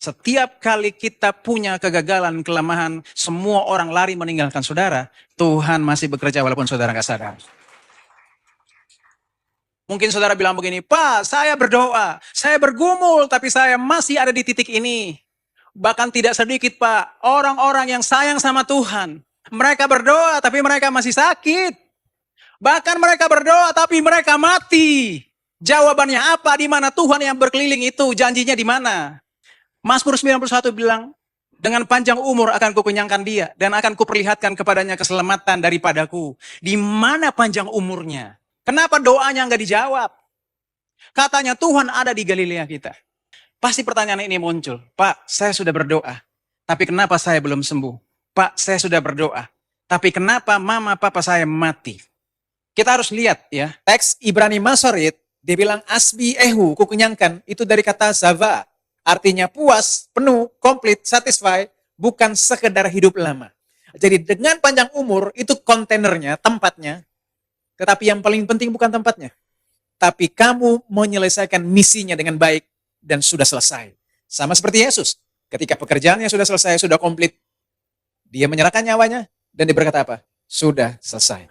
Setiap kali kita punya kegagalan, kelemahan, semua orang lari meninggalkan saudara, Tuhan masih bekerja walaupun saudara nggak sadar. Mungkin saudara bilang begini, Pak, saya berdoa, saya bergumul, tapi saya masih ada di titik ini. Bahkan tidak sedikit, Pak, orang-orang yang sayang sama Tuhan. Mereka berdoa, tapi mereka masih sakit. Bahkan mereka berdoa, tapi mereka mati. Jawabannya apa? Di mana Tuhan yang berkeliling itu? Janjinya di mana? Mazmur 91 bilang, dengan panjang umur akan kukenyangkan dia, dan akan kuperlihatkan kepadanya keselamatan daripadaku. Di mana panjang umurnya? Kenapa doanya nggak dijawab? Katanya Tuhan ada di Galilea kita. Pasti pertanyaan ini muncul. Pak, saya sudah berdoa. Tapi kenapa saya belum sembuh? Pak, saya sudah berdoa. Tapi kenapa mama papa saya mati? Kita harus lihat ya. Teks Ibrani Masoret, dia bilang asbi ehu, kukenyangkan. Itu dari kata zava. Artinya puas, penuh, komplit, satisfy. Bukan sekedar hidup lama. Jadi dengan panjang umur, itu kontainernya, tempatnya. Tetapi yang paling penting bukan tempatnya. Tapi kamu menyelesaikan misinya dengan baik dan sudah selesai. Sama seperti Yesus. Ketika pekerjaannya sudah selesai, sudah komplit. Dia menyerahkan nyawanya dan dia berkata apa? Sudah selesai.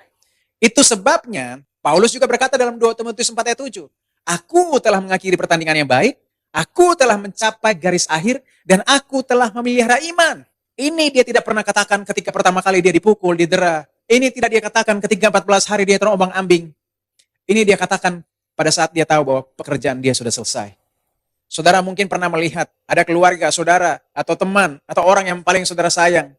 Itu sebabnya Paulus juga berkata dalam 2 Timotius 4 ayat 7. Aku telah mengakhiri pertandingan yang baik. Aku telah mencapai garis akhir dan aku telah memelihara iman. Ini dia tidak pernah katakan ketika pertama kali dia dipukul, didera. Ini tidak dia katakan ketika 14 hari dia terombang-ambing. Ini dia katakan pada saat dia tahu bahwa pekerjaan dia sudah selesai. Saudara mungkin pernah melihat ada keluarga, saudara, atau teman, atau orang yang paling saudara sayang.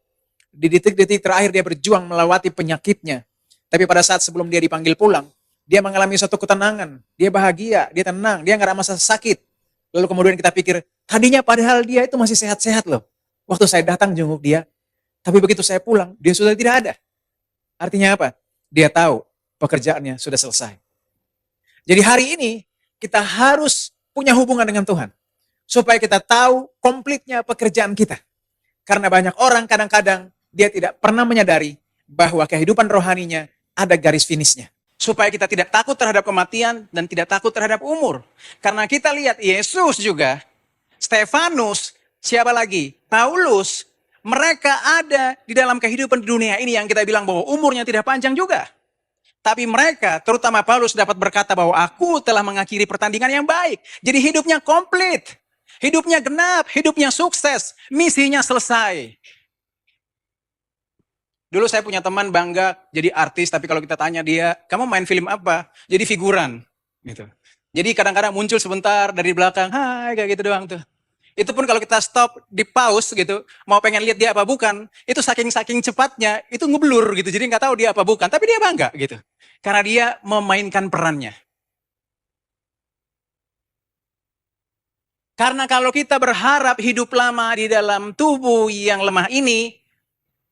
Di detik-detik terakhir dia berjuang melewati penyakitnya. Tapi pada saat sebelum dia dipanggil pulang, dia mengalami suatu ketenangan. Dia bahagia, dia tenang, dia nggak ada masa sakit. Lalu kemudian kita pikir, tadinya padahal dia itu masih sehat-sehat loh. Waktu saya datang jenguk dia, tapi begitu saya pulang, dia sudah tidak ada. Artinya apa? Dia tahu pekerjaannya sudah selesai. Jadi hari ini kita harus punya hubungan dengan Tuhan. Supaya kita tahu komplitnya pekerjaan kita. Karena banyak orang kadang-kadang dia tidak pernah menyadari bahwa kehidupan rohaninya ada garis finishnya. Supaya kita tidak takut terhadap kematian dan tidak takut terhadap umur. Karena kita lihat Yesus juga, Stefanus, siapa lagi? Paulus, mereka ada di dalam kehidupan di dunia ini yang kita bilang bahwa umurnya tidak panjang juga. Tapi mereka, terutama Paulus dapat berkata bahwa aku telah mengakhiri pertandingan yang baik. Jadi hidupnya komplit. Hidupnya genap, hidupnya sukses. Misinya selesai. Dulu saya punya teman bangga jadi artis, tapi kalau kita tanya dia, kamu main film apa? Jadi figuran. Gitu. Jadi kadang-kadang muncul sebentar dari belakang, hai kayak gitu doang tuh. Itu pun kalau kita stop, di pause gitu, mau pengen lihat dia apa bukan, itu saking-saking cepatnya, itu ngeblur gitu, jadi nggak tahu dia apa bukan, tapi dia bangga gitu. Karena dia memainkan perannya. Karena kalau kita berharap hidup lama di dalam tubuh yang lemah ini,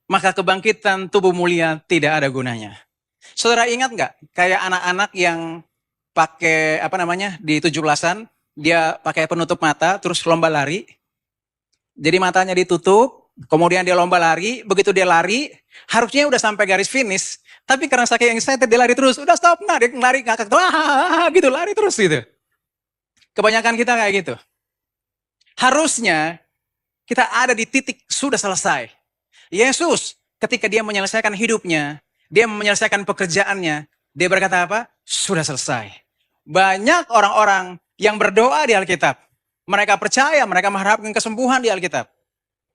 maka kebangkitan tubuh mulia tidak ada gunanya. Saudara ingat nggak, kayak anak-anak yang pakai, di 17-an, dia pakai penutup mata, terus lomba lari. Jadi matanya ditutup, kemudian dia lomba lari, begitu dia lari, harusnya udah sampai garis finish. Tapi karena saking excited, dia lari terus, udah stop, nah dia lari ngakak, gitu, lari terus gitu. Kebanyakan kita kayak gitu. Harusnya kita ada di titik sudah selesai. Yesus ketika dia menyelesaikan hidupnya, dia menyelesaikan pekerjaannya, dia berkata apa? Sudah selesai. Banyak orang-orang yang berdoa di Alkitab. Mereka percaya, mereka mengharapkan kesembuhan di Alkitab.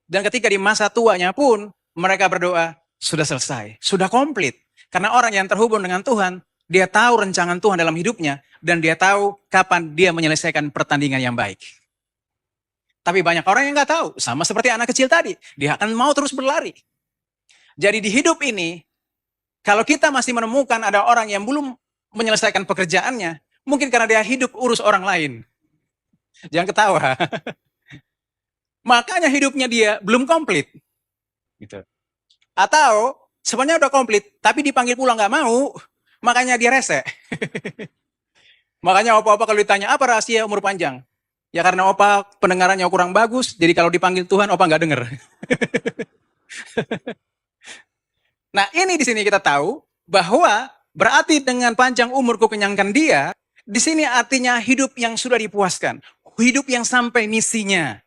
Dan ketika di masa tuanya pun, mereka berdoa, sudah selesai, sudah komplit. Karena orang yang terhubung dengan Tuhan, dia tahu rencangan Tuhan dalam hidupnya, dan dia tahu kapan dia menyelesaikan pertandingan yang baik. Tapi banyak orang yang nggak tahu, sama seperti anak kecil tadi, dia akan mau terus berlari. Jadi di hidup ini, kalau kita masih menemukan ada orang yang belum menyelesaikan pekerjaannya, mungkin karena dia hidup urus orang lain. Jangan ketawa. Makanya hidupnya dia belum komplit. Gitu. Atau sebenarnya udah komplit, tapi dipanggil pulang nggak mau, makanya dia rese. Makanya opa-opa kalau ditanya, apa rahasia umur panjang? Ya karena opa pendengarannya kurang bagus, jadi kalau dipanggil Tuhan, opa nggak denger. Nah ini di sini kita tahu bahwa berarti dengan panjang umur kukenyangkan dia, di sini artinya hidup yang sudah dipuaskan. Hidup yang sampai misinya.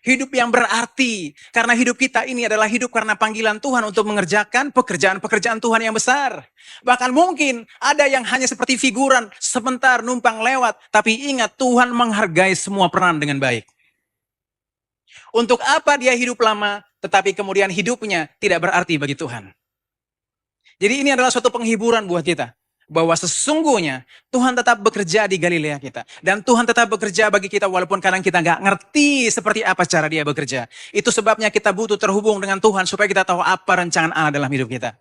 Hidup yang berarti. Karena hidup kita ini adalah hidup karena panggilan Tuhan untuk mengerjakan pekerjaan-pekerjaan Tuhan yang besar. Bahkan mungkin ada yang hanya seperti figuran, sebentar numpang lewat. Tapi ingat, Tuhan menghargai semua peran dengan baik. Untuk apa dia hidup lama, tetapi kemudian hidupnya tidak berarti bagi Tuhan. Jadi ini adalah suatu penghiburan buat kita. Bahwa sesungguhnya Tuhan tetap bekerja di Galilea kita. Dan Tuhan tetap bekerja bagi kita walaupun kadang kita nggak ngerti seperti apa cara dia bekerja. Itu sebabnya kita butuh terhubung dengan Tuhan supaya kita tahu apa rancangan Allah dalam hidup kita.